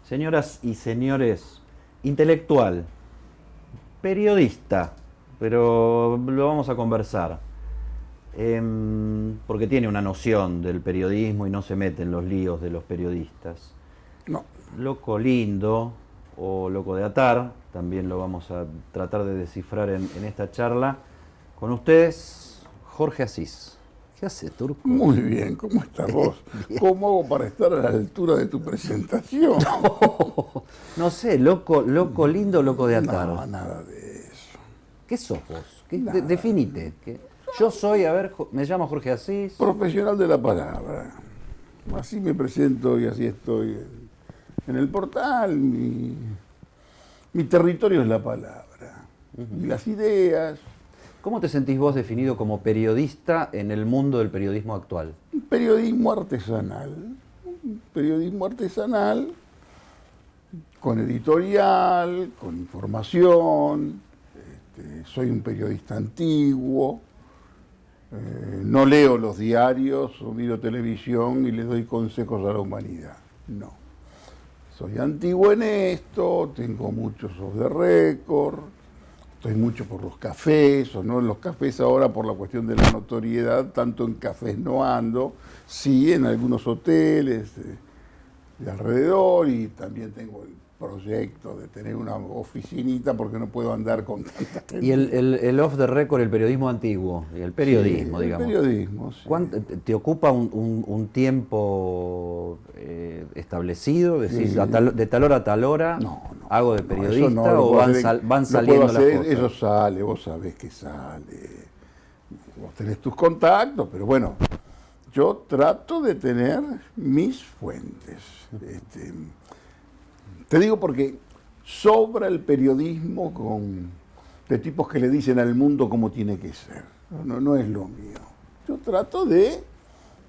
Señoras y señores, intelectual, periodista, pero lo vamos a conversar, porque tiene una noción del periodismo y no se mete en los líos de los periodistas. No. Loco lindo o loco de atar, también lo vamos a tratar de descifrar en esta charla. Con ustedes, Jorge Asís. ¿Qué hace, Turco? Muy bien, ¿cómo estás vos? ¿Cómo hago para estar a la altura de tu presentación? No sé, loco lindo, loco de atar. No, nada de eso. ¿Qué sos vos? Definite. Yo soy, me llamo Jorge Asís. Profesional de la palabra. Así me presento y así estoy en el portal. Mi territorio es la palabra. Y las ideas. ¿Cómo te sentís vos definido como periodista en el mundo del periodismo actual? Un periodismo artesanal. Un periodismo artesanal con editorial, con información. Soy un periodista antiguo. No leo los diarios o miro televisión y le doy consejos a la humanidad. No. Soy antiguo en esto, tengo muchos off the record, estoy mucho por los cafés, o no en los cafés ahora por la cuestión de la notoriedad, tanto en cafés no ando, sí en algunos hoteles de alrededor, y también tengo el proyecto de tener una oficinita porque no puedo andar con tanta gente. Y el off the record, el periodismo antiguo, y el periodismo, sí, digamos. El periodismo, sí. ¿Te ocupa un tiempo establecido? Decís, Sí. de tal hora a tal hora, No, hago de periodista, no, o van saliendo las cosas? Eso sale, vos sabés que sale. Vos tenés tus contactos, pero bueno, yo trato de tener mis fuentes. Te digo porque sobra el periodismo de tipos que le dicen al mundo cómo tiene que ser. No es lo mío. Yo trato de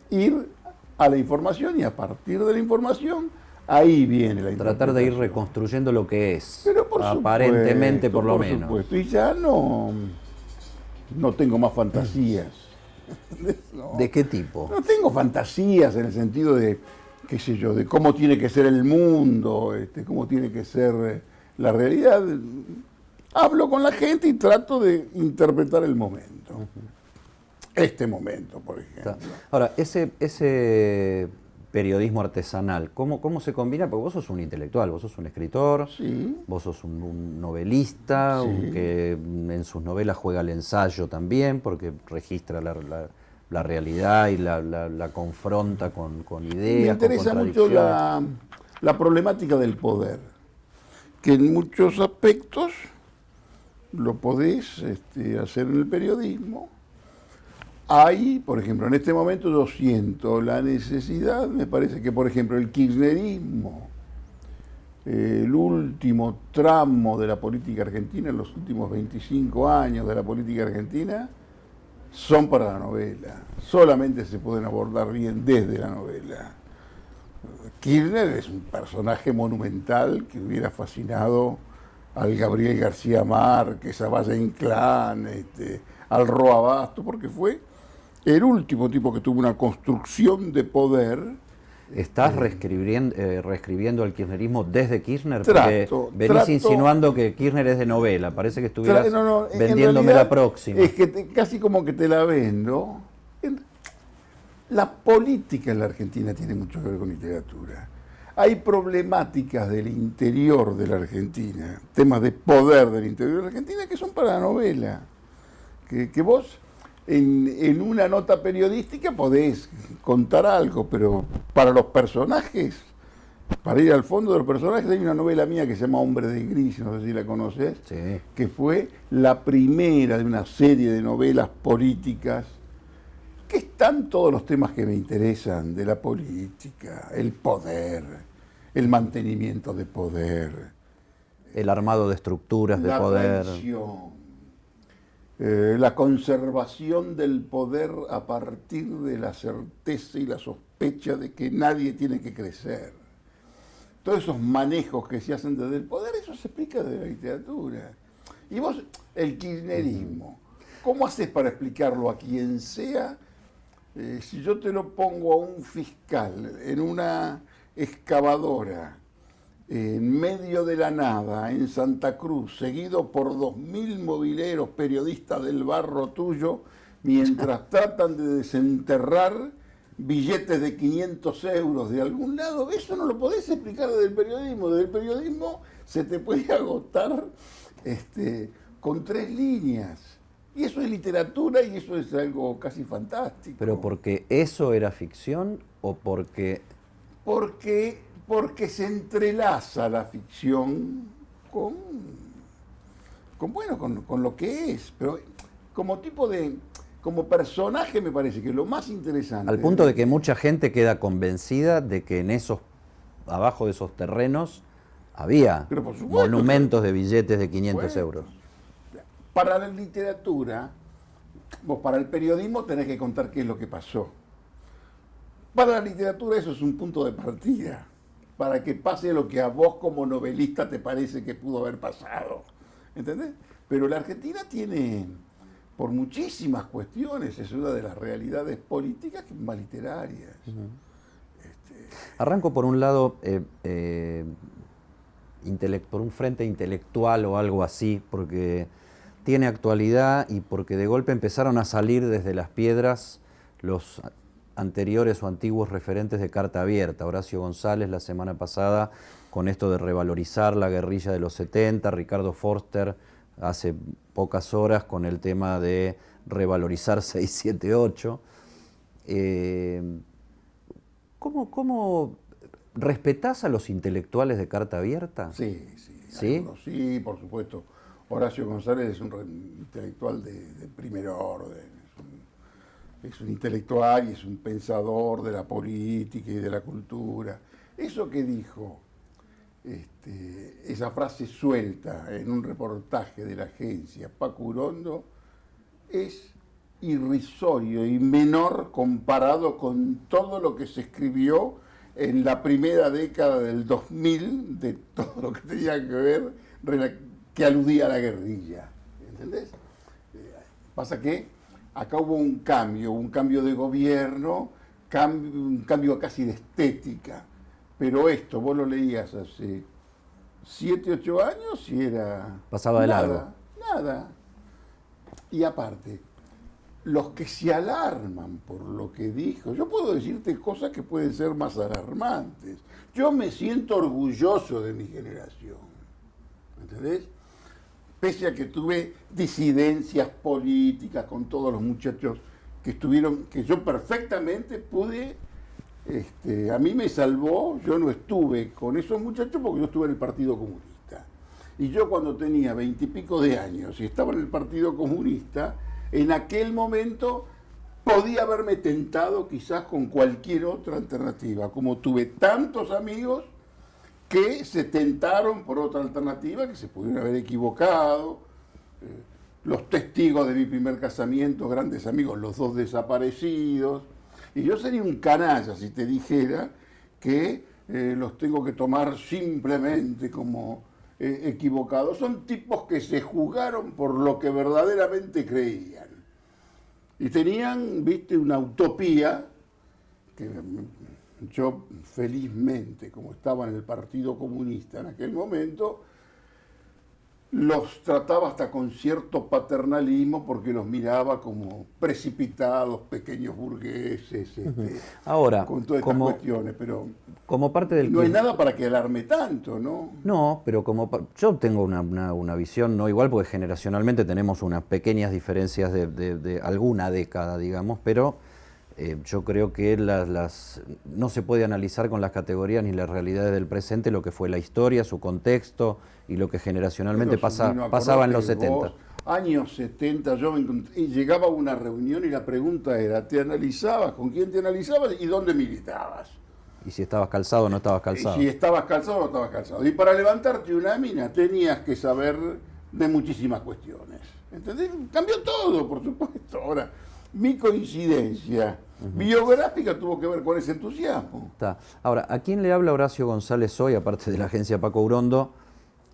ir a la información y a partir de la información, ahí viene la interpretación. Tratar de ir reconstruyendo lo que es, Pero por aparentemente, supuesto, por lo menos. Supuesto. Y ya no tengo más fantasías. No. ¿De qué tipo? No tengo fantasías en el sentido de, qué sé yo, de cómo tiene que ser el mundo, cómo tiene que ser la realidad. Hablo con la gente y trato de interpretar el momento. Este momento, por ejemplo. Ahora, ese periodismo artesanal, ¿cómo se combina? Porque vos sos un intelectual, vos sos un escritor, Sí. vos sos un novelista, Sí. que en sus novelas juega el ensayo también, porque registra la realidad y la confronta con ideas, Me interesa con mucho contradicciones. la problemática del poder, que en muchos aspectos lo podés hacer en el periodismo. Hay, por ejemplo, en este momento yo siento la necesidad, me parece que, por ejemplo, el kirchnerismo, el último tramo de la política argentina, en los últimos 25 años de la política argentina, son para la novela. Solamente se pueden abordar bien desde la novela. Kirchner es un personaje monumental que hubiera fascinado al Gabriel García Márquez, a Valle Inclán, al Roa Basto, porque fue el último tipo que tuvo una construcción de poder. ¿Estás reescribiendo el kirchnerismo desde Kirchner? Porque venís insinuando que Kirchner es de novela, parece que estuvieras vendiéndome la próxima. Es que casi como que te la vendo. La política en la Argentina tiene mucho que ver con literatura. Hay problemáticas del interior de la Argentina, temas de poder del interior de la Argentina que son para la novela. Que vos en una nota periodística podés contar algo, pero para los personajes, para ir al fondo de los personajes, hay una novela mía que se llama Hombre de Gris, no sé si la conoces, sí, que fue la primera de una serie de novelas políticas, que están todos los temas que me interesan de la política, el poder, el mantenimiento de poder, el armado de estructuras de poder, traición, la conservación del poder a partir de la certeza y la sospecha de que nadie tiene que crecer. Todos esos manejos que se hacen desde el poder, eso se explica desde la literatura. Y vos, el kirchnerismo, ¿cómo haces para explicarlo a quien sea? Si yo te lo pongo a un fiscal en una excavadora en medio de la nada, en Santa Cruz, seguido por 2000 mobileros periodistas del barro tuyo, mientras tratan de desenterrar billetes de 500 euros de algún lado. Eso no lo podés explicar desde el periodismo. Desde el periodismo se te puede agotar con 3 líneas. Y eso es literatura y eso es algo casi fantástico. ¿Pero porque eso era ficción o porque...? Porque se entrelaza la ficción con lo que es. Pero como personaje me parece que lo más interesante... Al punto de que mucha gente queda convencida de que abajo de esos terrenos había monumentos de billetes de 500 euros. Para la literatura, vos para el periodismo tenés que contar qué es lo que pasó. Para la literatura eso es un punto de partida, para que pase lo que a vos como novelista te parece que pudo haber pasado. ¿Entendés? Pero la Argentina tiene, por muchísimas cuestiones, es una de las realidades políticas más literarias. Arranco por un lado, por un frente intelectual o algo así, porque tiene actualidad y porque de golpe empezaron a salir desde las piedras los anteriores o antiguos referentes de Carta Abierta. Horacio González la semana pasada con esto de revalorizar la guerrilla de los 70, Ricardo Forster hace pocas horas con el tema de revalorizar 678. ¿Cómo respetás a los intelectuales de Carta Abierta? Sí. ¿Sí? Sí, por supuesto. Horacio González es un intelectual de primer orden. Es un intelectual y es un pensador de la política y de la cultura. Eso que dijo, esa frase suelta en un reportaje de la agencia Paco Urondo, es irrisorio y menor comparado con todo lo que se escribió en la primera década del 2000 de todo lo que tenía que ver, que aludía a la guerrilla. ¿Entendés? Pasa que acá hubo un cambio de gobierno, un cambio casi de estética. Pero esto, vos lo leías hace 7, 8 años y era... Pasaba de largo. Nada. Y aparte, los que se alarman por lo que dijo, yo puedo decirte cosas que pueden ser más alarmantes. Yo me siento orgulloso de mi generación. ¿Entendés? Pese a que tuve disidencias políticas con todos los muchachos que estuvieron, que yo perfectamente pude, a mí me salvó, yo no estuve con esos muchachos porque yo estuve en el Partido Comunista. Y yo cuando tenía 20 y pico de años y estaba en el Partido Comunista, en aquel momento podía haberme tentado quizás con cualquier otra alternativa, como tuve tantos amigos que se tentaron por otra alternativa, que se pudieron haber equivocado. Los testigos de mi primer casamiento, grandes amigos, los 2 desaparecidos. Y yo sería un canalla si te dijera que los tengo que tomar simplemente como equivocados. Son tipos que se juzgaron por lo que verdaderamente creían. Y tenían, viste, una utopía que... Yo felizmente, como estaba en el Partido Comunista en aquel momento, los trataba hasta con cierto paternalismo porque los miraba como precipitados, pequeños burgueses, ahora, con todas estas cuestiones, pero como parte del no hay nada para que alarme tanto, ¿no? No, pero yo tengo una visión no igual porque generacionalmente tenemos unas pequeñas diferencias de alguna década, digamos, pero... yo creo que no se puede analizar con las categorías ni las realidades del presente lo que fue la historia, su contexto y lo que generacionalmente pasaba en los 70. Vos, años 70, yo me encontré, y llegaba a una reunión y la pregunta era, ¿te analizabas? ¿Con quién te analizabas? ¿Y dónde militabas? Y si estabas calzado o no estabas calzado. Y si estabas calzado o no estabas calzado. Y para levantarte una mina tenías que saber de muchísimas cuestiones. ¿Entendés? Cambió todo, por supuesto. Ahora, mi coincidencia biográfica tuvo que ver con ese entusiasmo. Está. Ahora, ¿a quién le habla Horacio González hoy, aparte de la agencia Paco Urondo,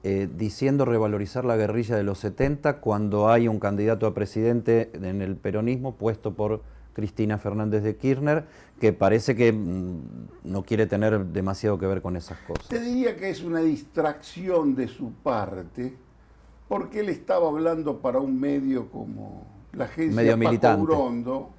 diciendo revalorizar la guerrilla de los 70 cuando hay un candidato a presidente en el peronismo puesto por Cristina Fernández de Kirchner, que parece que no quiere tener demasiado que ver con esas cosas. Te diría que es una distracción de su parte, porque él estaba hablando para un medio como la agencia Medio Paco militante. Urondo,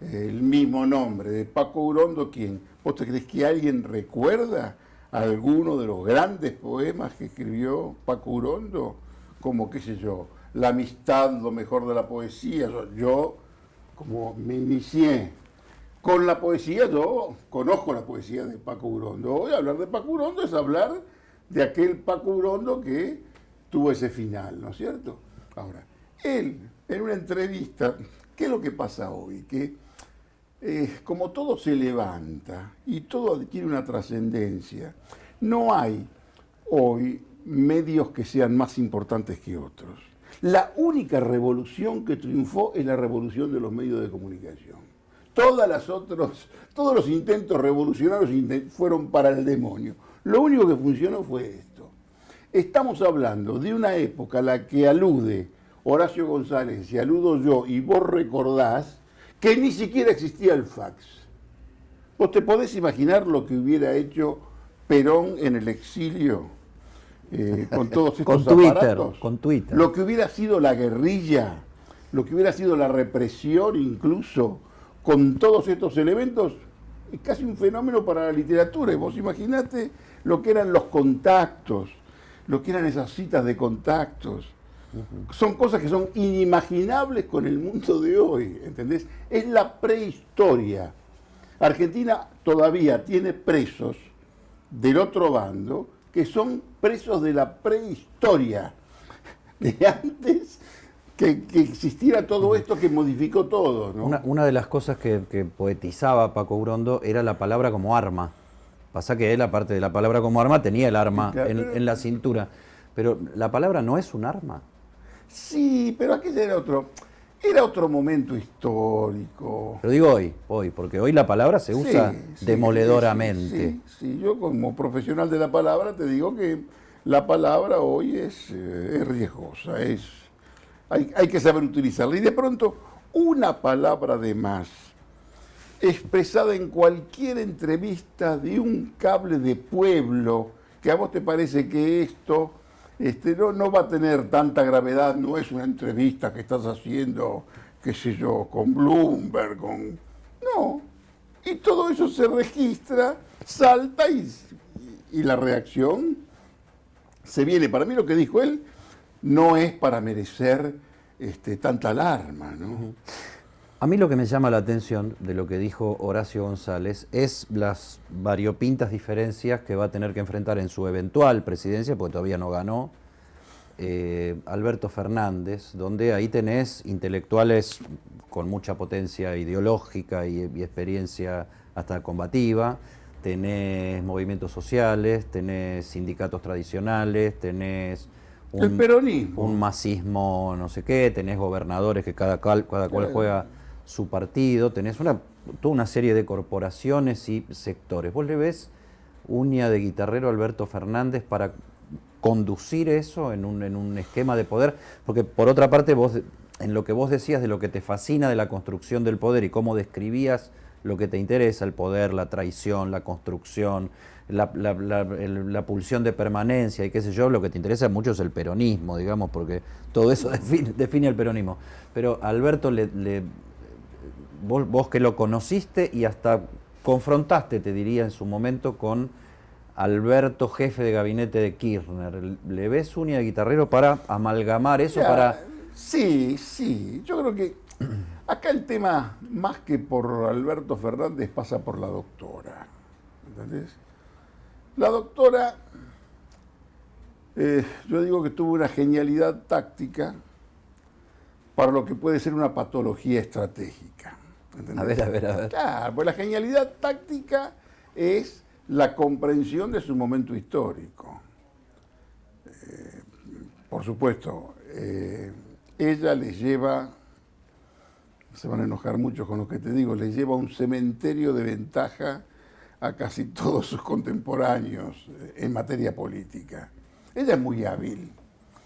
el mismo nombre de Paco Urondo, quien, ¿vos te crees que alguien recuerda alguno de los grandes poemas que escribió Paco Urondo? Como, qué sé yo, la amistad, lo mejor de la poesía. Yo como me inicié con la poesía, yo conozco la poesía de Paco Urondo. Hoy hablar de Paco Urondo es hablar de aquel Paco Urondo que tuvo ese final, ¿no es cierto? Ahora, él, en una entrevista, ¿qué es lo que pasa hoy? Que como todo se levanta y todo adquiere una trascendencia, no hay hoy medios que sean más importantes que otros. La única revolución que triunfó es la revolución de los medios de comunicación. Todos los intentos revolucionarios fueron para el demonio. Lo único que funcionó fue esto. Estamos hablando de una época a la que alude Horacio González y aludo yo, y vos recordás que ni siquiera existía el fax. ¿Vos te podés imaginar lo que hubiera hecho Perón en el exilio con todos estos aparatos? Con Twitter. Lo que hubiera sido la guerrilla, lo que hubiera sido la represión incluso, con todos estos elementos, es casi un fenómeno para la literatura. Y vos imaginate lo que eran los contactos, lo que eran esas citas de contactos. Son cosas que son inimaginables con el mundo de hoy, ¿entendés? Es la prehistoria. Argentina todavía tiene presos del otro bando que son presos de la prehistoria, de antes que existiera todo esto que modificó todo, ¿no? Una de las cosas que poetizaba Paco Urondo era la palabra como arma. Pasa que él, aparte de la palabra como arma, tenía el arma en la cintura. Pero la palabra no es un arma. Sí, pero aquello era otro momento histórico. Pero digo hoy, porque hoy la palabra se usa demoledoramente. Sí, yo como profesional de la palabra te digo que la palabra hoy es riesgosa, hay que saber utilizarla. Y de pronto, una palabra de más, expresada en cualquier entrevista de un cable de pueblo, que a vos te parece que esto no va a tener tanta gravedad, no es una entrevista que estás haciendo, qué sé yo, con Bloomberg, no. Y todo eso se registra, salta y la reacción se viene. Para mí lo que dijo él no es para merecer tanta alarma, ¿no? A mí lo que me llama la atención de lo que dijo Horacio González es las variopintas diferencias que va a tener que enfrentar en su eventual presidencia, porque todavía no ganó, Alberto Fernández, donde ahí tenés intelectuales con mucha potencia ideológica y experiencia hasta combativa, tenés movimientos sociales, tenés sindicatos tradicionales, tenés el peronismo, un masismo no sé qué, tenés gobernadores que cada cual juega su partido, tenés toda una serie de corporaciones y sectores. ¿Vos le ves uña de guitarrero a Alberto Fernández para conducir eso en un esquema de poder? Porque por otra parte, vos, en lo que vos decías de lo que te fascina de la construcción del poder y cómo describías lo que te interesa, el poder, la traición, la construcción, la pulsión de permanencia y qué sé yo, lo que te interesa mucho es el peronismo, digamos, porque todo eso define el peronismo. Pero Alberto, vos que lo conociste y hasta confrontaste, te diría en su momento, con Alberto, jefe de gabinete de Kirchner, ¿le ves uña de guitarrero para amalgamar eso? Sí, yo creo que acá el tema, más que por Alberto Fernández, pasa por la doctora, ¿entendés? La doctora, yo digo que tuvo una genialidad táctica para lo que puede ser una patología estratégica, ¿entendés? A ver. Claro, pues la genialidad táctica es la comprensión de su momento histórico. Por supuesto, ella le lleva, se van a enojar mucho con lo que te digo, le lleva un cementerio de ventaja a casi todos sus contemporáneos en materia política. Ella es muy hábil.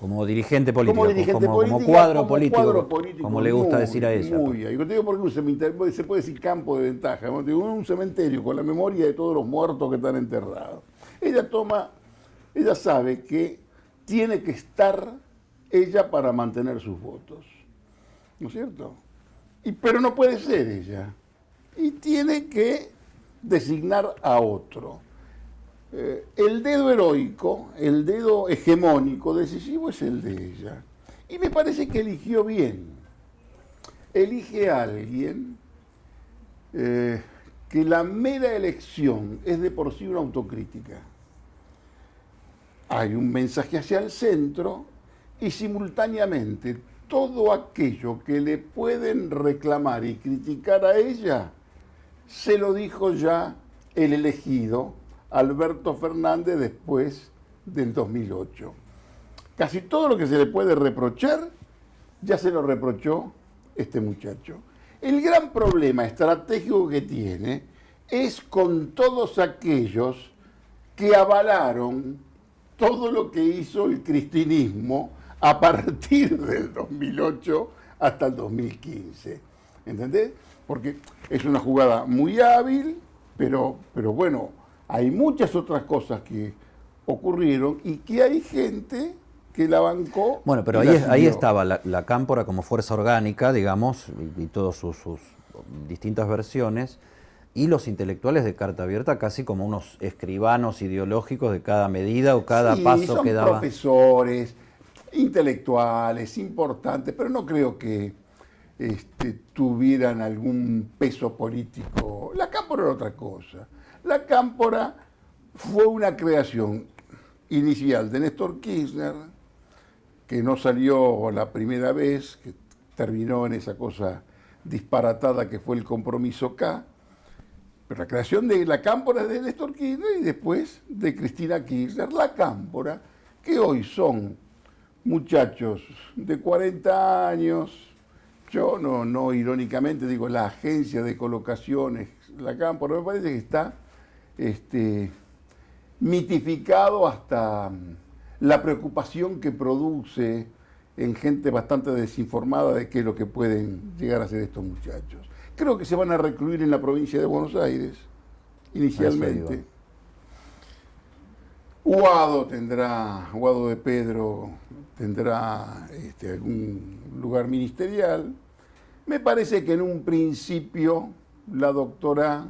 Como dirigente político, como dirigente como política, cuadro como político, cuadro político, como le gusta decir a ella. Muy bien. Yo te digo porque se puede decir campo de ventaja. ¿No? Digo, un cementerio con la memoria de todos los muertos que están enterrados. Ella sabe que tiene que estar ella para mantener sus votos. ¿No es cierto? Pero no puede ser ella. Y tiene que designar a otro. El dedo heroico, el dedo hegemónico, decisivo, es el de ella. Y me parece que eligió bien. Elige a alguien que la mera elección es de por sí una autocrítica. Hay un mensaje hacia el centro y simultáneamente todo aquello que le pueden reclamar y criticar a ella, se lo dijo ya el elegido Alberto Fernández después del 2008. Casi todo lo que se le puede reprochar, ya se lo reprochó este muchacho. El gran problema estratégico que tiene es con todos aquellos que avalaron todo lo que hizo el cristinismo a partir del 2008 hasta el 2015. ¿Entendés? Porque es una jugada muy hábil, pero bueno, hay muchas otras cosas que ocurrieron y que hay gente que la bancó. Bueno, pero ahí estaba la cámpora como fuerza orgánica, digamos, y todas sus distintas versiones, y los intelectuales de carta abierta casi como unos escribanos ideológicos de cada medida o cada paso son que daba. Profesores, intelectuales, importantes, pero no creo que tuvieran algún peso político. La cámpora era otra cosa. La cámpora fue una creación inicial de Néstor Kirchner, que no salió la primera vez, que terminó en esa cosa disparatada que fue el Compromiso K, pero la creación de la cámpora de Néstor Kirchner y después de Cristina Kirchner, la cámpora, que hoy son muchachos de 40 años, yo no irónicamente digo la agencia de colocaciones, la cámpora, me parece que está mitificado hasta la preocupación que produce en gente bastante desinformada de qué es lo que pueden llegar a ser estos muchachos. Creo que se van a recluir en la provincia de Buenos Aires, inicialmente. Guado de Pedro tendrá algún lugar ministerial. Me parece que en un principio la doctora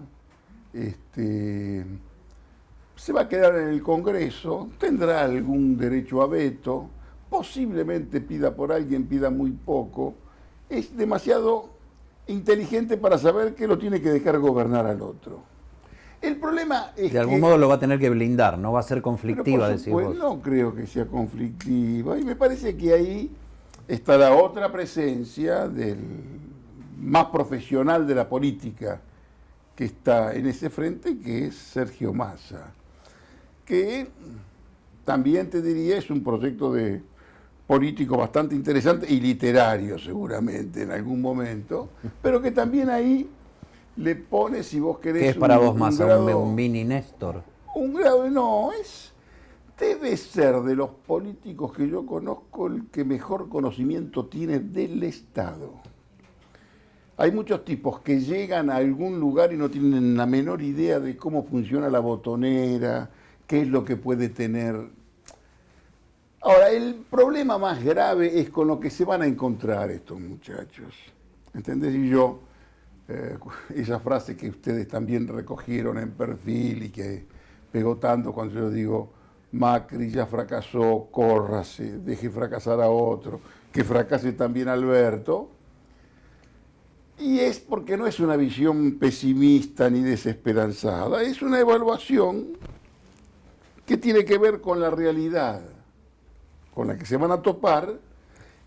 se va a quedar en el Congreso, tendrá algún derecho a veto, posiblemente pida por alguien, pida muy poco. Es demasiado inteligente para saber que lo tiene que dejar gobernar al otro. El problema es que... De algún modo lo va a tener que blindar, no va a ser conflictiva, decís vos. No creo que sea conflictiva. Y me parece que ahí está la otra presencia del más profesional de la política que está en ese frente, que es Sergio Massa, que también te diría es un proyecto de político bastante interesante y literario seguramente en algún momento, pero que también ahí le pone, si vos querés... ¿Qué es para vos Massa, un mini Néstor? Un grado, no, debe ser de los políticos que yo conozco el que mejor conocimiento tiene del Estado. Hay muchos tipos que llegan a algún lugar y no tienen la menor idea de cómo funciona la botonera, qué es lo que puede tener. Ahora, el problema más grave es con lo que se van a encontrar estos muchachos. ¿Entendés? Y yo, esa frase que ustedes también recogieron en Perfil y que pegó tanto cuando yo digo, Macri ya fracasó, córrase, deje fracasar a otro, que fracase también Alberto. Y es porque no es una visión pesimista ni desesperanzada, es una evaluación que tiene que ver con la realidad con la que se van a topar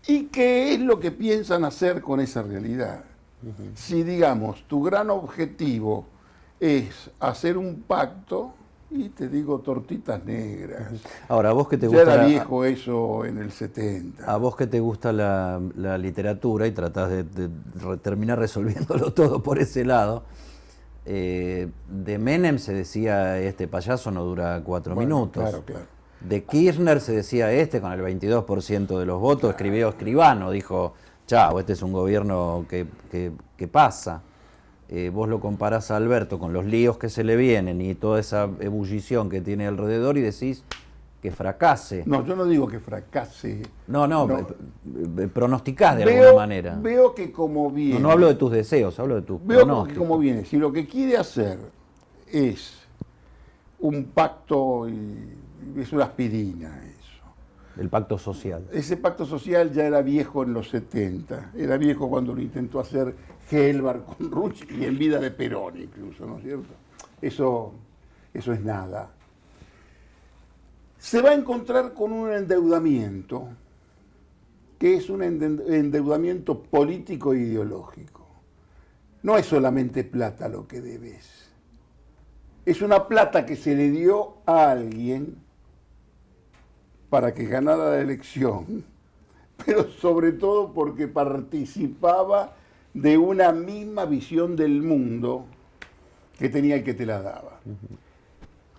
y qué es lo que piensan hacer con esa realidad. Si, digamos, tu gran objetivo es hacer un pacto, y te digo tortitas negras. Ahora, ¿a vos que te ya gusta era viejo eso en el 70. A vos que te gusta la literatura y tratás de terminar resolviéndolo todo por ese lado, de Menem se decía, este payaso no dura 4 minutos. Claro, claro. De Kirchner se decía con el 22% de los votos, escribió Escribano, dijo, chao, este es un gobierno que pasa. Vos lo comparás a Alberto con los líos que se le vienen y toda esa ebullición que tiene alrededor y decís que fracase. No, yo no digo que fracase. No. Pronosticás de alguna manera. Veo que como viene. No hablo de tus deseos, hablo de tus Veo pronósticos. que como viene. Si lo que quiere hacer es un pacto, es una aspirina eso. El pacto social. Ese pacto social ya era viejo en los 70. Era viejo cuando lo intentó hacer Helbar con Ruch y en vida de Perón incluso, ¿no es cierto? Eso es nada. Se va a encontrar con un endeudamiento que es un endeudamiento político e ideológico. No es solamente plata lo que debes. Es una plata que se le dio a alguien para que ganara la elección, pero sobre todo porque participaba de una misma visión del mundo que tenía el que te la daba.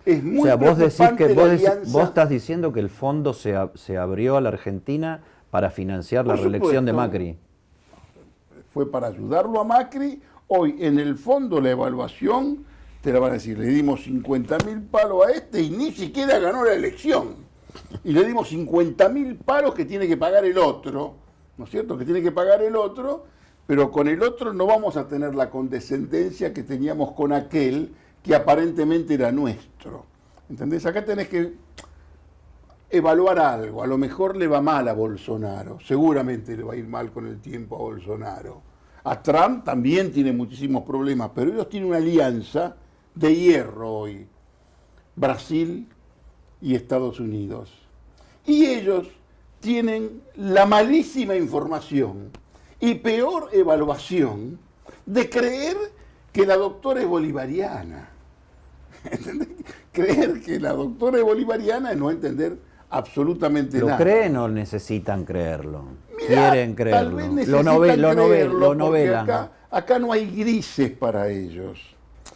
Es muy o sea, vos decís que alianza. vos estás diciendo que el fondo se abrió a la Argentina para financiar la reelección de Macri. Fue para ayudarlo a Macri. Hoy en el fondo la evaluación te la van a decir, le dimos 50.000 palos a este y ni siquiera ganó la elección. Y le dimos 50.000 palos que tiene que pagar el otro, ¿no es cierto? Que tiene que pagar el otro, pero con el otro no vamos a tener la condescendencia que teníamos con aquel que aparentemente era nuestro. ¿Entendés? Acá tenés que evaluar algo. A lo mejor le va mal a Bolsonaro, seguramente le va a ir mal con el tiempo a Bolsonaro. A Trump también tiene muchísimos problemas, pero ellos tienen una alianza de hierro hoy. Brasil y Estados Unidos. Y ellos tienen la malísima información y peor evaluación de creer que la doctora es bolivariana. ¿Entendés? Creer que la doctora es bolivariana es no entender absolutamente nada. ¿Lo creen o necesitan creerlo? Mirá, Quieren creerlo. Tal vez necesitan creerlo, lo porque novelan. acá no hay grises para ellos.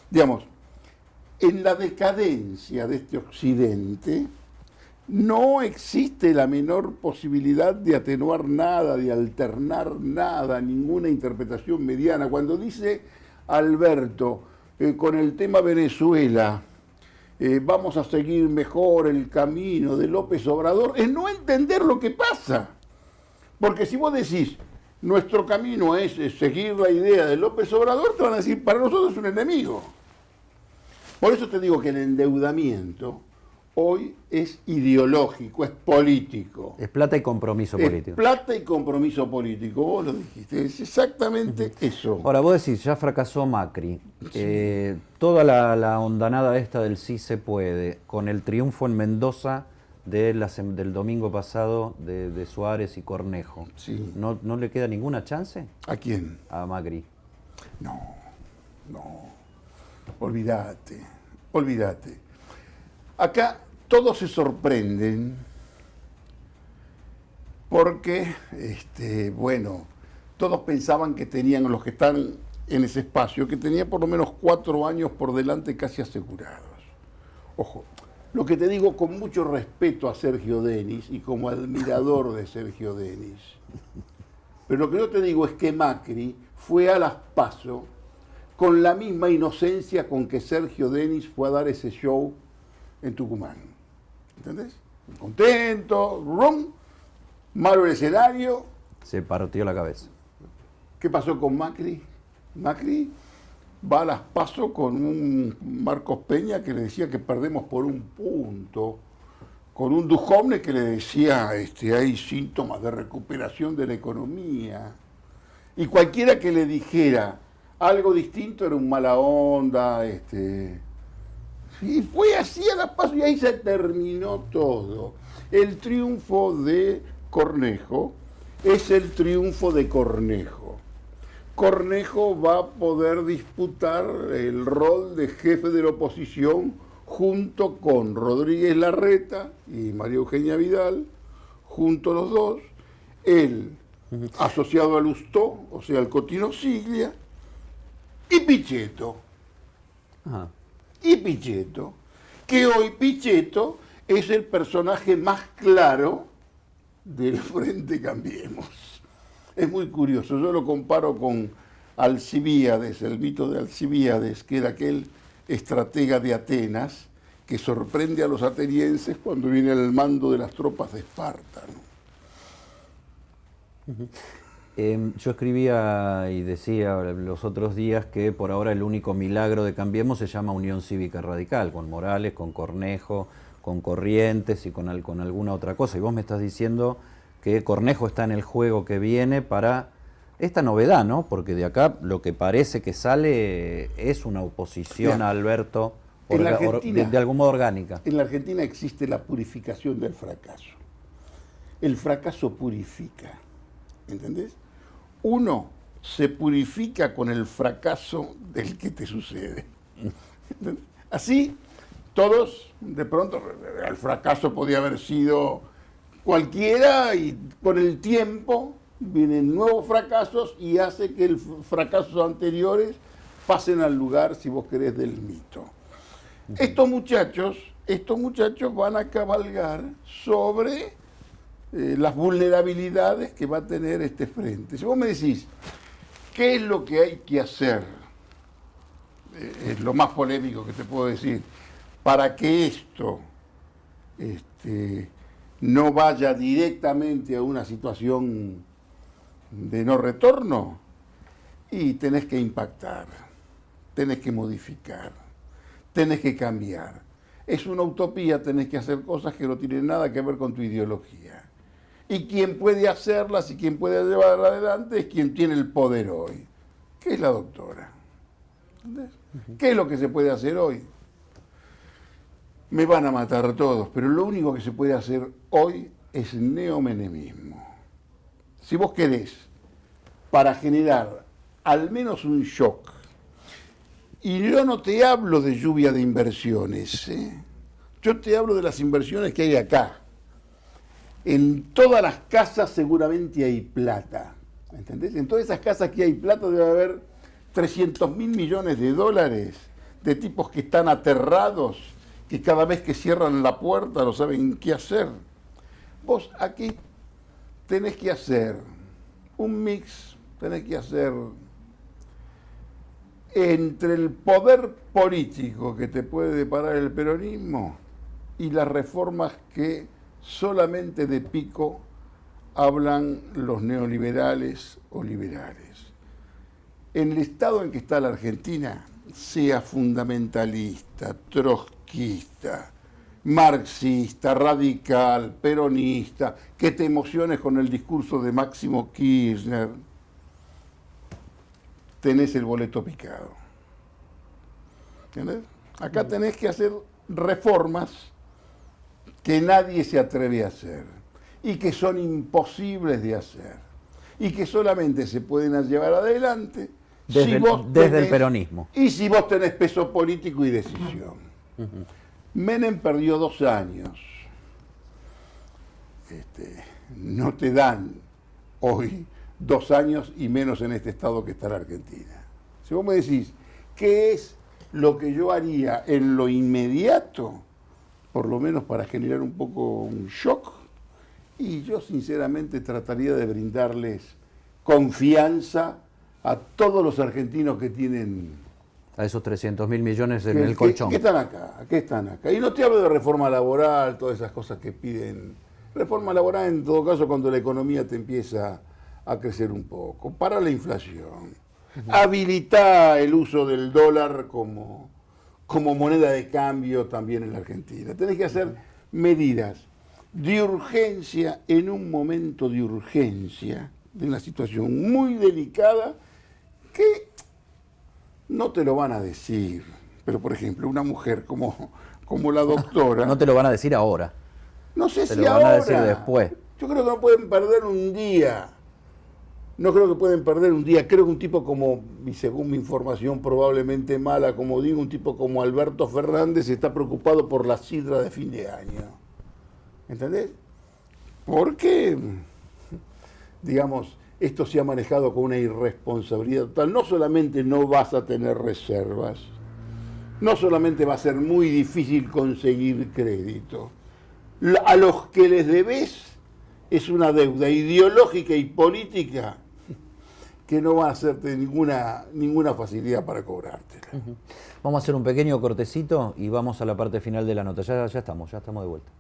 Digamos, en la decadencia de este occidente no existe la menor posibilidad de atenuar nada, de alternar nada, ninguna interpretación mediana. Cuando dice Alberto, con el tema Venezuela, vamos a seguir mejor el camino de López Obrador, es no entender lo que pasa. Porque si vos decís, nuestro camino es seguir la idea de López Obrador, te van a decir, para nosotros es un enemigo. Por eso te digo que el endeudamiento hoy es ideológico, es político. Es plata y compromiso político. Es plata y compromiso político, vos lo dijiste, es exactamente eso. Ahora, vos decís, ya fracasó Macri. Sí. Toda la hondanada esta del sí se puede, con el triunfo en Mendoza del domingo pasado de Suárez y Cornejo. Sí. ¿No le queda ninguna chance? ¿A quién? A Macri. No. Olvídate. Acá todos se sorprenden porque, todos pensaban que tenían, los que están en ese espacio, que tenía por lo menos 4 años por delante casi asegurados. Ojo, lo que te digo con mucho respeto a Sergio Denis y como admirador de Sergio Denis, pero lo que yo te digo es que Macri fue a las PASO con la misma inocencia con que Sergio Denis fue a dar ese show en Tucumán. ¿Entendés? Contento, malo el escenario. Se partió la cabeza. ¿Qué pasó con Macri? Macri va a las PASO con un Marcos Peña que le decía que perdemos por 1 punto, con un Duhovne que le decía hay síntomas de recuperación de la economía. Y cualquiera que le dijera algo distinto era un mala onda, y fue así a las PASO y ahí se terminó todo. El triunfo de Cornejo es el triunfo de Cornejo. Cornejo va a poder disputar el rol de jefe de la oposición junto con Rodríguez Larreta y María Eugenia Vidal, junto los dos, él asociado a Lustó, o sea, al Cotino Siglia, y Pichetto. Ajá. Y Pichetto, que hoy Pichetto es el personaje más claro del Frente Cambiemos. Es muy curioso, yo lo comparo con Alcibíades, el mito de Alcibíades, que era aquel estratega de Atenas que sorprende a los atenienses cuando viene al mando de las tropas de Esparta, ¿no? Yo escribía y decía los otros días que por ahora el único milagro de Cambiemos se llama Unión Cívica Radical, con Morales, con Cornejo, con Corrientes y con alguna otra cosa. Y vos me estás diciendo que Cornejo está en el juego que viene para esta novedad, ¿no? Porque de acá lo que parece que sale es una oposición Bien. a Alberto De algún modo orgánica. En la Argentina existe la purificación del fracaso. El fracaso purifica, ¿entendés? Uno se purifica con el fracaso del que te sucede. ¿Entendés? Así, todos, de pronto, el fracaso podía haber sido cualquiera y con el tiempo vienen nuevos fracasos y hace que los fracasos anteriores pasen al lugar, si vos querés, del mito. Estos muchachos van a cabalgar sobre las vulnerabilidades que va a tener este frente. Si vos me decís, ¿qué es lo que hay que hacer? Es lo más polémico que te puedo decir, para que esto no vaya directamente a una situación de no retorno, y tenés que impactar, tenés que modificar, tenés que cambiar. Es una utopía, tenés que hacer cosas que no tienen nada que ver con tu ideología. Y quien puede hacerlas y quien puede llevarlas adelante es quien tiene el poder hoy, que es la doctora. ¿Entendés? ¿Qué es lo que se puede hacer hoy? Me van a matar todos, pero lo único que se puede hacer hoy es neomenemismo. Si vos querés, para generar al menos un shock, y yo no te hablo de lluvia de inversiones, yo te hablo de las inversiones que hay acá. En todas las casas seguramente hay plata, ¿entendés? En todas esas casas que hay plata debe haber 300.000 millones de dólares de tipos que están aterrados, que cada vez que cierran la puerta no saben qué hacer. Vos aquí tenés que hacer un mix, tenés que hacer entre el poder político que te puede deparar el peronismo y las reformas que solamente de pico hablan los neoliberales o liberales. En el estado en que está la Argentina, sea fundamentalista, trotskista, marxista, radical, peronista, que te emociones con el discurso de Máximo Kirchner, tenés el boleto picado. ¿Entendés? Acá tenés que hacer reformas que nadie se atreve a hacer y que son imposibles de hacer y que solamente se pueden llevar adelante desde el peronismo. Y si vos tenés peso político y decisión. Menem perdió 2 años. No te dan hoy 2 años y menos en este estado que está la Argentina. Si vos me decís, ¿qué es lo que yo haría en lo inmediato? Por lo menos para generar un poco un shock. Y yo sinceramente trataría de brindarles confianza a todos los argentinos que tienen... A esos 300.000 millones en el colchón. Que están acá, que están acá. Y no te hablo de reforma laboral, todas esas cosas que piden. Reforma laboral en todo caso cuando la economía te empieza a crecer un poco. Para la inflación. Habilita el uso del dólar como moneda de cambio también en la Argentina. Tenés que hacer medidas de urgencia en un momento de urgencia, de una situación muy delicada, que no te lo van a decir. Pero, por ejemplo, una mujer como la doctora... No te lo van a decir ahora. No sé si ahora. Te lo van a decir después. Yo creo que no pueden perder un día. No creo que pueden perder un día. Creo que un tipo como, y según mi información probablemente mala, como digo, un tipo como Alberto Fernández está preocupado por la sidra de fin de año. ¿Entendés? Porque, digamos, esto se ha manejado con una irresponsabilidad total. No solamente no vas a tener reservas, no solamente va a ser muy difícil conseguir crédito, A los que les debés es una deuda ideológica y política que no va a hacerte ninguna facilidad para cobrártela. Vamos a hacer un pequeño cortecito y vamos a la parte final de la nota. Ya estamos de vuelta.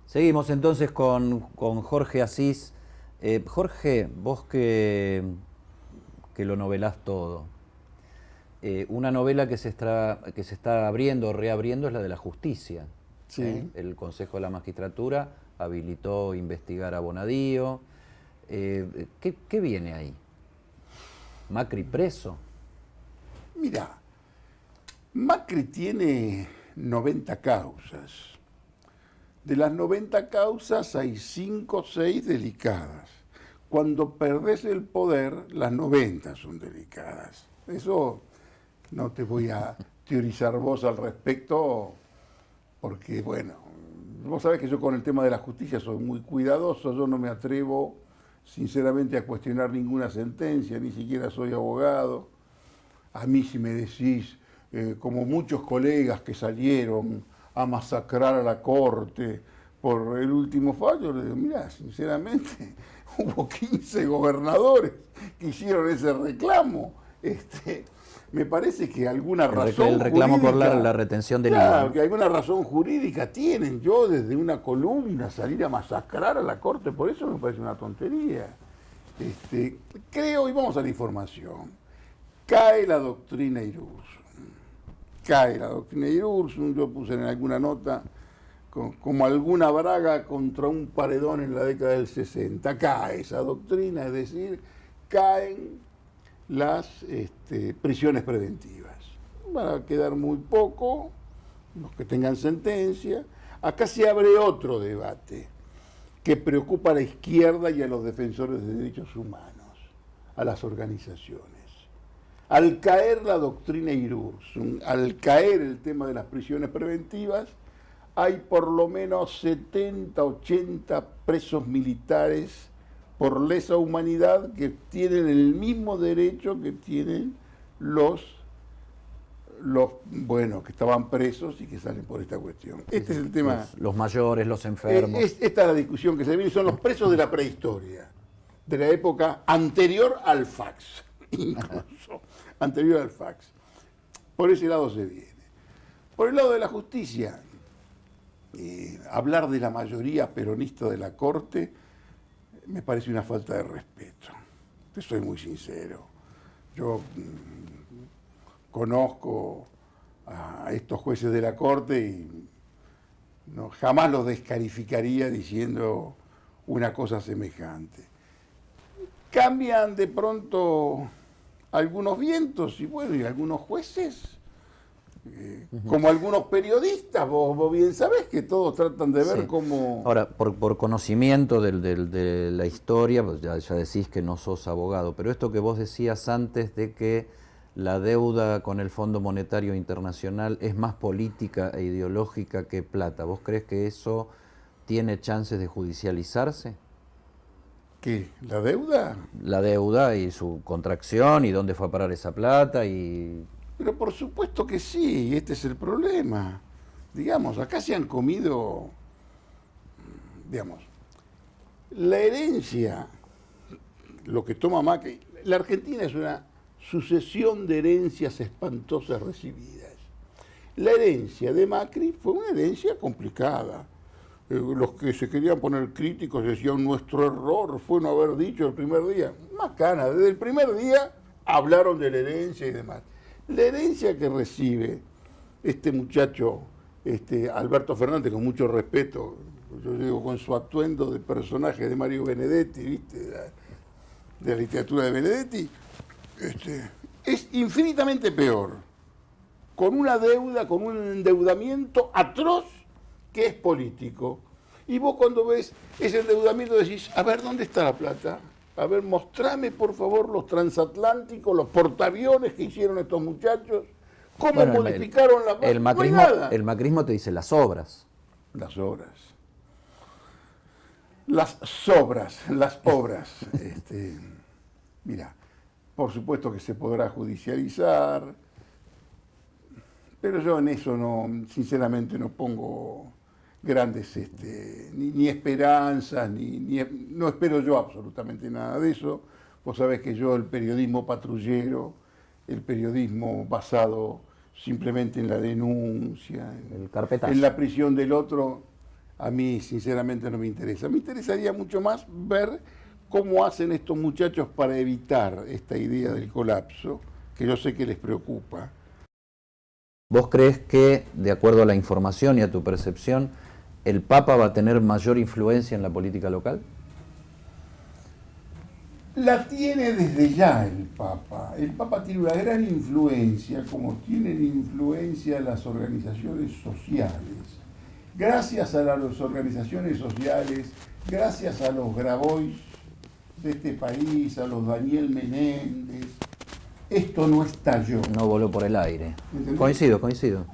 Seguimos entonces con Jorge Asís. Jorge, vos que lo novelás todo, una novela que se está abriendo o reabriendo es la de la justicia. Sí. El Consejo de la Magistratura habilitó investigar a Bonadío. ¿Qué viene ahí? ¿Macri preso? Mira, Macri tiene 90 causas. De las 90 causas hay 5 o 6 delicadas. Cuando perdés el poder, las 90 son delicadas. Eso no te voy a teorizar vos al respecto, porque, bueno, vos sabés que yo con el tema de la justicia soy muy cuidadoso, yo no me atrevo, sinceramente, a cuestionar ninguna sentencia, ni siquiera soy abogado. A mí si me decís, como muchos colegas que salieron a masacrar a la Corte por el último fallo, le digo, mira, sinceramente, hubo 15 gobernadores que hicieron ese reclamo. Me parece que alguna razón el reclamo jurídica, por la retención del claro, IVA. que alguna razón jurídica tienen. Yo desde una columna salir a masacrar a la Corte, por eso me parece una tontería. Creo, y vamos a la información, cae la doctrina Irurzun. Cae la doctrina Irurzun, yo puse en alguna nota como alguna braga contra un paredón en la década del 60. Cae esa doctrina, es decir, caen las prisiones preventivas. Van a quedar muy poco los que tengan sentencia. Acá se abre otro debate que preocupa a la izquierda y a los defensores de derechos humanos, a las organizaciones. Al caer la doctrina Irurzun, al caer el tema de las prisiones preventivas, hay por lo menos 70, 80 presos militares por lesa humanidad que tienen el mismo derecho que tienen los que estaban presos y que salen por esta cuestión. Este es el tema. Los mayores, los enfermos. Esta es la discusión que se viene, son los presos de la prehistoria, de la época anterior al fax, incluso, anterior al fax. Por ese lado se viene. Por el lado de la justicia, hablar de la mayoría peronista de la Corte me parece una falta de respeto. Te soy muy sincero. Yo conozco a estos jueces de la Corte y jamás los descalificaría diciendo una cosa semejante. Cambian de pronto algunos vientos y bueno, y algunos jueces, como algunos periodistas, vos bien sabés que todos tratan de ver cómo... Ahora, por conocimiento de la historia, pues ya decís que no sos abogado, pero esto que vos decías antes de que la deuda con el Fondo Monetario Internacional es más política e ideológica que plata, ¿vos crees que eso tiene chances de judicializarse? ¿Qué? ¿La deuda? La deuda y su contracción y dónde fue a parar esa plata y... Pero por supuesto que sí, este es el problema. Digamos, acá se han comido, digamos, la herencia, lo que toma Macri. La Argentina es una sucesión de herencias espantosas recibidas. La herencia de Macri fue una herencia complicada. Los que se querían poner críticos decían, nuestro error fue no haber dicho el primer día. Macana, desde el primer día hablaron de la herencia y demás. La herencia que recibe este muchacho, Alberto Fernández, con mucho respeto, yo digo con su atuendo de personaje de Mario Benedetti, ¿viste? De la literatura de Benedetti, es infinitamente peor, con una deuda, con un endeudamiento atroz que es político. Y vos cuando ves ese endeudamiento decís, a ver, ¿dónde está la plata? A ver, mostrame por favor los transatlánticos, los portaaviones que hicieron estos muchachos, cómo Bueno, modificaron la... el No hay macrismo, nada. el macrismo te dice las obras. Las obras. Las sobras, las obras. Mira, por supuesto que se podrá judicializar, pero yo en eso no, sinceramente no pongo grandes ni esperanzas, no espero yo absolutamente nada de eso. Vos sabés que yo el periodismo patrullero, el periodismo basado simplemente en la denuncia, El carpetazo. en la prisión del otro, a mí sinceramente no me interesa. Me interesaría mucho más ver cómo hacen estos muchachos para evitar esta idea del colapso, que yo sé que les preocupa. ¿Vos crees que, de acuerdo a la información y a tu percepción, el Papa va a tener mayor influencia en la política local? La tiene desde ya el Papa. El Papa tiene una gran influencia, como tienen influencia las organizaciones sociales. Gracias a las organizaciones sociales, gracias a los Grabois de este país, a los Daniel Menéndez, esto no estalló. No voló por el aire. ¿Entendés? Coincido.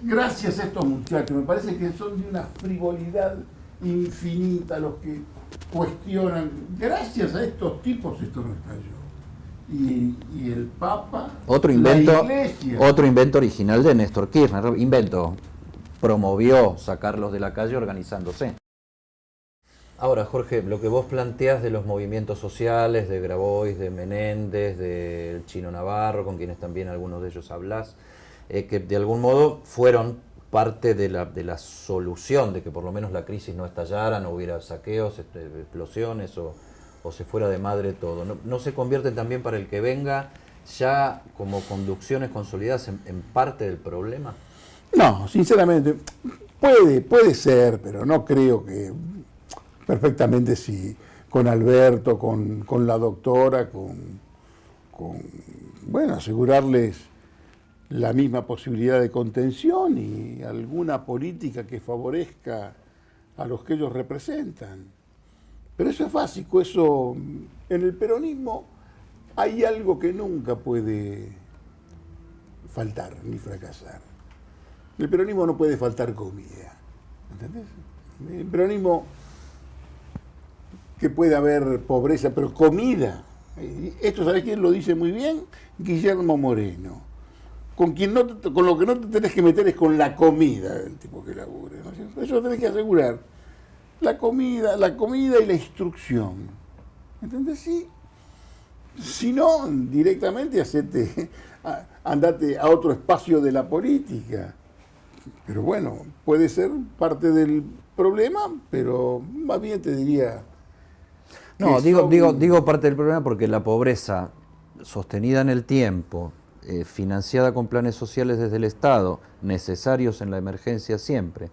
Gracias a estos muchachos, me parece que son de una frivolidad infinita los que cuestionan. Gracias a estos tipos esto no estalló. Y el Papa, Otro la invento original de Néstor Kirchner. Promovió sacarlos de la calle organizándose. Ahora, Jorge, lo que vos planteás de los movimientos sociales, de Grabois, de Menéndez, del Chino Navarro, con quienes también algunos de ellos hablás, que de algún modo fueron parte de la solución de que por lo menos la crisis no estallara, no hubiera saqueos, explosiones o se fuera de madre todo. ¿No se convierten también para el que venga ya como conducciones consolidadas en parte del problema? No, sinceramente, puede ser, pero no creo que perfectamente si con Alberto, con la doctora, bueno, asegurarles la misma posibilidad de contención y alguna política que favorezca a los que ellos representan. Pero eso es básico, eso en el peronismo hay algo que nunca puede faltar ni fracasar. En el peronismo no puede faltar comida, ¿entendés? En el peronismo que puede haber pobreza, pero comida. Esto, ¿sabés quién lo dice muy bien? Guillermo Moreno. Con lo que no te tenés que meter es con la comida del tipo que labure, ¿no es cierto? Eso lo tenés que asegurar. La comida y la instrucción. ¿Entendés? Sí. Si no, directamente andate a otro espacio de la política. Pero bueno, puede ser parte del problema, pero más bien te diría... No, digo parte del problema porque la pobreza sostenida en el tiempo, financiada con planes sociales desde el Estado, necesarios en la emergencia siempre,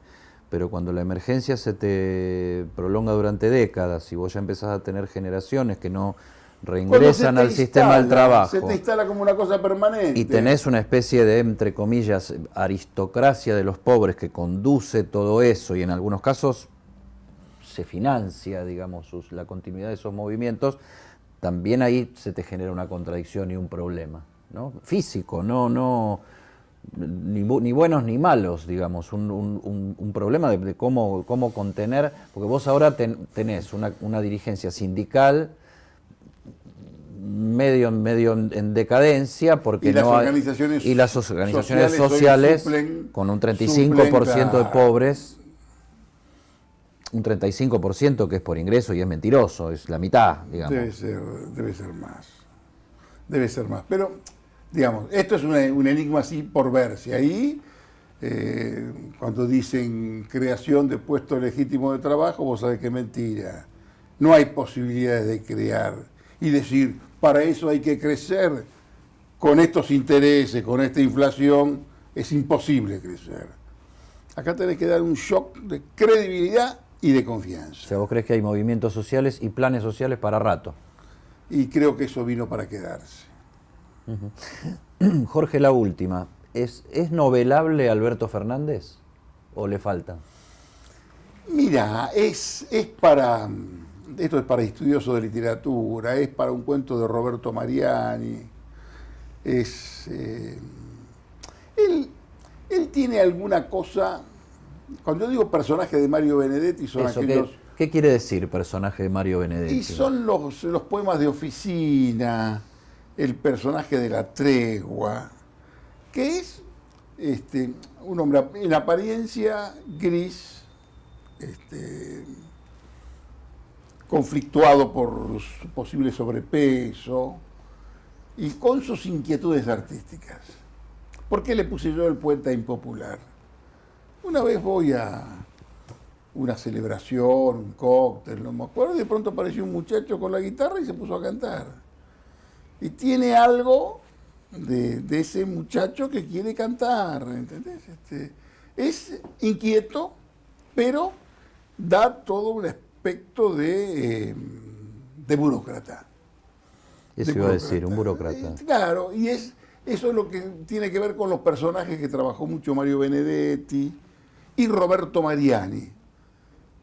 pero cuando la emergencia se te prolonga durante décadas y vos ya empezás a tener generaciones que no reingresan al sistema del trabajo. Se te instala como una cosa permanente. Y tenés una especie de, entre comillas, aristocracia de los pobres que conduce todo eso y en algunos casos se financia, digamos, la continuidad de esos movimientos, también ahí se te genera una contradicción y un problema, ¿no? Físico, ni buenos ni malos, digamos, un problema de cómo contener, porque vos ahora tenés una dirigencia sindical medio en decadencia, porque las organizaciones sociales con un 35% de pobres, un 35% que es por ingreso y es mentiroso, es la mitad, digamos. Debe ser más. Pero, digamos, esto es un enigma así por verse. Ahí, cuando dicen creación de puestos legítimos de trabajo, vos sabés que es mentira. No hay posibilidades de crear y decir, para eso hay que crecer. Con estos intereses, con esta inflación, es imposible crecer. Acá tenés que dar un shock de credibilidad y de confianza. O sea, ¿vos crees que hay movimientos sociales y planes sociales para rato? Y creo que eso vino para quedarse. Jorge, la última. ¿Es novelable Alberto Fernández o le falta? Mira, es para esto es para estudiosos de literatura, es para un cuento de Roberto Mariani, él tiene alguna cosa, cuando yo digo personaje de Mario Benedetti son Eso, aquellos... ¿qué quiere decir personaje de Mario Benedetti? Y son los poemas de oficina, el personaje de la tregua, que es un hombre en apariencia gris, conflictuado por su posible sobrepeso y con sus inquietudes artísticas. ¿Por qué le puse yo el poeta impopular? Una vez voy a una celebración, un cóctel, no me acuerdo, y de pronto apareció un muchacho con la guitarra y se puso a cantar. Y tiene algo de ese muchacho que quiere cantar, ¿entendés? Es inquieto, pero da todo un aspecto de burócrata. Eso iba a decir, un burócrata. Claro, y eso es lo que tiene que ver con los personajes que trabajó mucho Mario Benedetti y Roberto Mariani.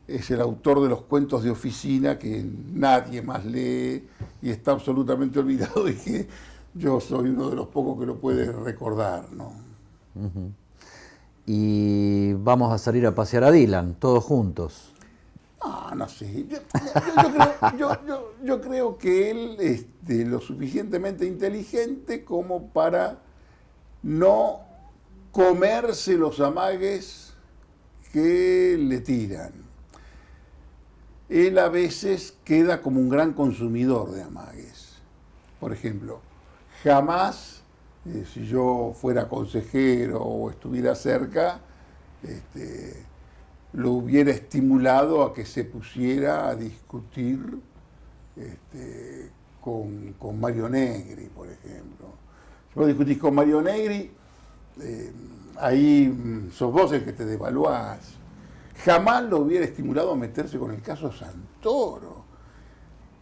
Es el autor de los cuentos de oficina que nadie más lee y está absolutamente olvidado y que yo soy uno de los pocos que lo puede recordar, ¿no? Uh-huh. Y vamos a salir a pasear a Dylan, todos juntos. No sé. Yo creo que él es lo suficientemente inteligente como para no comerse los amagues que le tiran. Él a veces queda como un gran consumidor de amagues. Por ejemplo, jamás, si yo fuera consejero o estuviera cerca, lo hubiera estimulado a que se pusiera a discutir con Mario Negri, por ejemplo. Si vos discutís con Mario Negri, ahí sos vos el que te devaluás. Jamás lo hubiera estimulado a meterse con el caso Santoro.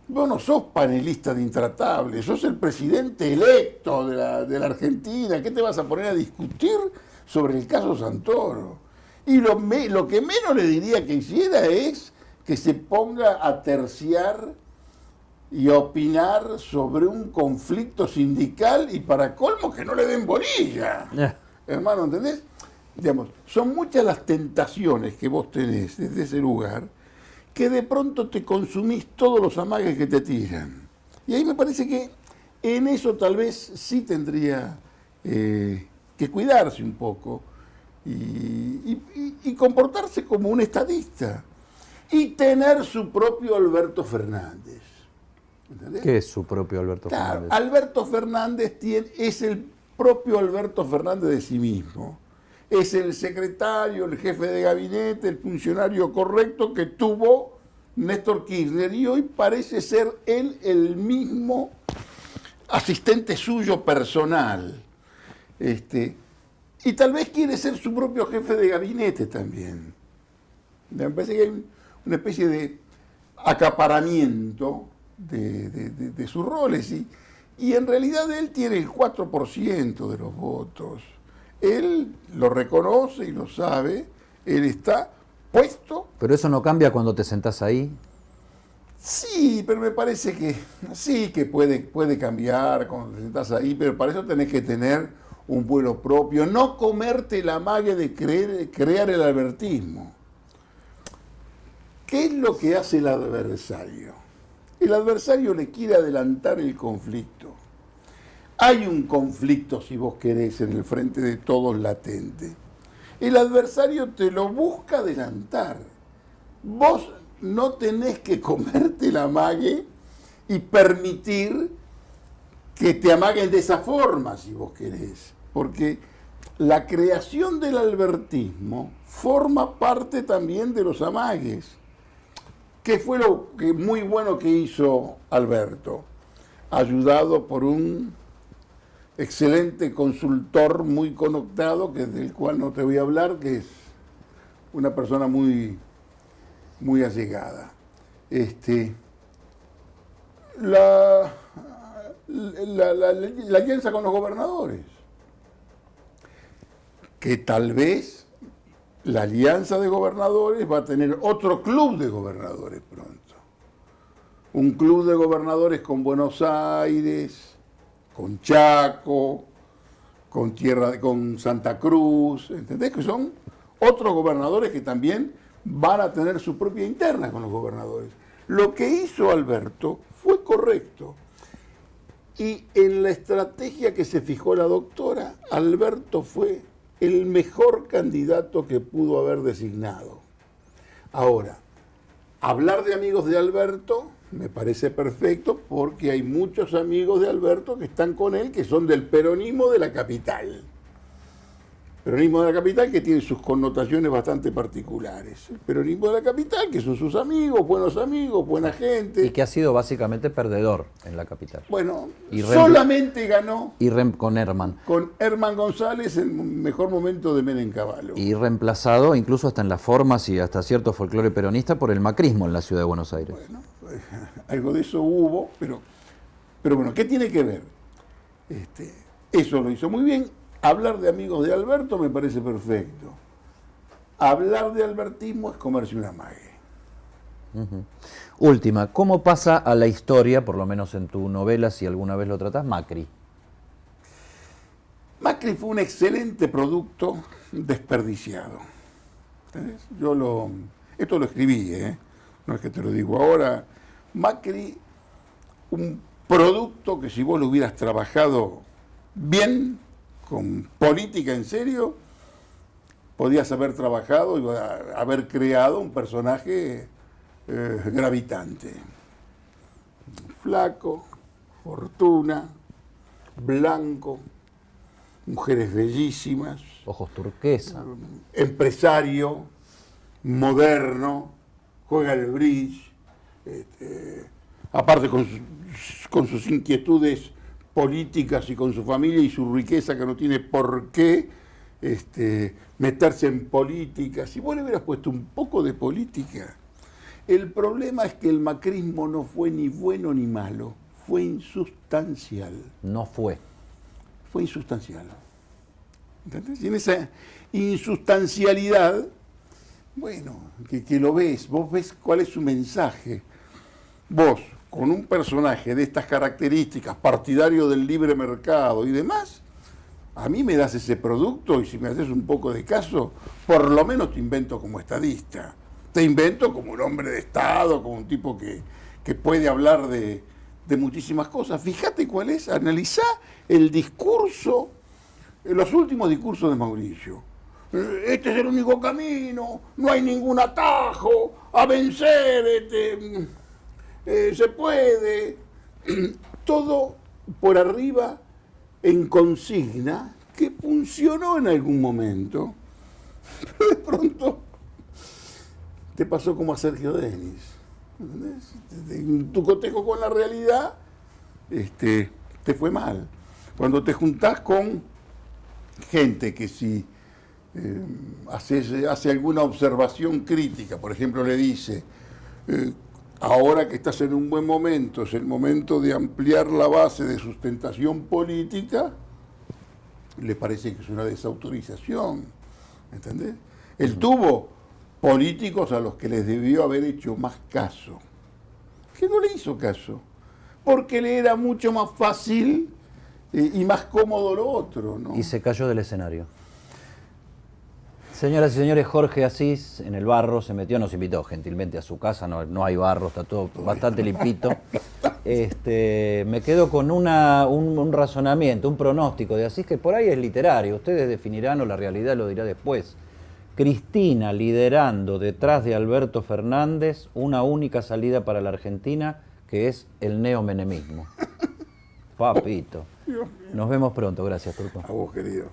Vos no sos panelista de Intratable, sos el presidente electo de la Argentina. ¿Qué te vas a poner a discutir sobre el caso Santoro? Y lo que menos le diría que hiciera es que se ponga a terciar y a opinar sobre un conflicto sindical y para colmo que no le den bolilla. Hermano, ¿entendés? Digamos, son muchas las tentaciones que vos tenés desde ese lugar que de pronto te consumís todos los amagues que te tiran. Y ahí me parece que en eso tal vez sí tendría que cuidarse un poco y comportarse como un estadista y tener su propio Alberto Fernández. ¿Entendés? ¿Qué es su propio Alberto Claro, Fernández? Alberto Fernández es el propio Alberto Fernández de sí mismo. Es el secretario, el jefe de gabinete, el funcionario correcto que tuvo Néstor Kirchner y hoy parece ser él el mismo asistente suyo personal. Y tal vez quiere ser su propio jefe de gabinete también. Me parece que hay una especie de acaparamiento de sus roles y en realidad él tiene el 4% de los votos. Él lo reconoce y lo sabe, él está puesto. ¿Pero eso no cambia cuando te sentás ahí? Sí, pero me parece que sí, que puede cambiar cuando te sentás ahí, pero para eso tenés que tener un vuelo propio, no comerte la magia de crear el albertismo. ¿Qué es lo que hace el adversario? El adversario le quiere adelantar el conflicto. Hay un conflicto, si vos querés, en el frente de todos latente. El adversario te lo busca adelantar. Vos no tenés que comerte la amague y permitir que te amaguen de esa forma, si vos querés. Porque la creación del albertismo forma parte también de los amagues. ¿Qué fue lo que muy bueno que hizo Alberto? Ayudado por un excelente consultor muy connotado, del cual no te voy a hablar, que es una persona muy, muy allegada. La alianza con los gobernadores, que tal vez la alianza de gobernadores va a tener otro club de gobernadores pronto. un club de gobernadores con Buenos Aires, con Chaco, con Santa Cruz, ¿entendés? Que son otros gobernadores que también van a tener su propia interna con los gobernadores. Lo que hizo Alberto fue correcto. Y en la estrategia que se fijó la doctora, Alberto fue el mejor candidato que pudo haber designado. Ahora, hablar de amigos de Alberto me parece perfecto porque hay muchos amigos de Alberto que están con él, que son del peronismo de la capital. Peronismo de la capital que tiene sus connotaciones bastante particulares. El peronismo de la capital, que son sus amigos, buena gente. Y que ha sido básicamente perdedor en la capital. Bueno, solamente ganó con Herman. Con Herman González en el mejor momento de Menem Cavallo. Y reemplazado incluso hasta en las formas y hasta cierto folclore peronista por el macrismo en la ciudad de Buenos Aires. Bueno, algo de eso hubo, pero bueno, ¿qué tiene que ver? Eso lo hizo muy bien. Hablar de amigos de Alberto me parece perfecto. Hablar de albertismo es comerse una mague. Última, ¿cómo pasa a la historia, por lo menos en tu novela, si alguna vez lo tratás, Macri? Macri fue un excelente producto desperdiciado. ¿Entendés? Esto lo escribí, no es que te lo digo ahora. Macri, un producto que si vos lo hubieras trabajado bien, con política en serio, podías haber trabajado y haber creado un personaje gravitante. Flaco, fortuna, blanco, mujeres bellísimas. Ojos turquesa. Empresario, moderno, juega el bridge, aparte con sus inquietudes políticas y con su familia y su riqueza que no tiene por qué meterse en política. Si vos le hubieras puesto un poco de política, el problema es que el macrismo no fue ni bueno ni malo, fue insustancial. No fue. Fue insustancial. ¿Entendés? Y en esa insustancialidad, bueno, que lo ves, vos ves cuál es su mensaje. Vos, con un personaje de estas características, partidario del libre mercado y demás, a mí me das ese producto y si me haces un poco de caso, por lo menos te invento como estadista. Te invento como un hombre de Estado, como un tipo que puede hablar de muchísimas cosas. Fíjate cuál es, analizá el discurso, los últimos discursos de Mauricio. Este es el único camino, no hay ningún atajo, a vencer, se puede, todo por arriba en consigna que funcionó en algún momento, pero de pronto te pasó como a Sergio Denis, ¿entendés? En tu cotejo con la realidad te fue mal. Cuando te juntás con gente que si hace alguna observación crítica, por ejemplo le dice ahora que estás en un buen momento, es el momento de ampliar la base de sustentación política, le parece que es una desautorización, ¿entendés? Él tuvo políticos a los que les debió haber hecho más caso, que no le hizo caso, porque le era mucho más fácil y más cómodo lo otro, ¿no? Y se cayó del escenario. Señoras y señores, Jorge Asís en el barro se metió, nos invitó gentilmente a su casa, no hay barro, está todo bastante limpito. Me quedo con un razonamiento, un pronóstico de Asís que por ahí es literario, ustedes definirán o la realidad lo dirá después. Cristina liderando detrás de Alberto Fernández una única salida para la Argentina, que es el neomenemismo. Papito. Nos vemos pronto, gracias, Turco. A vos, querido.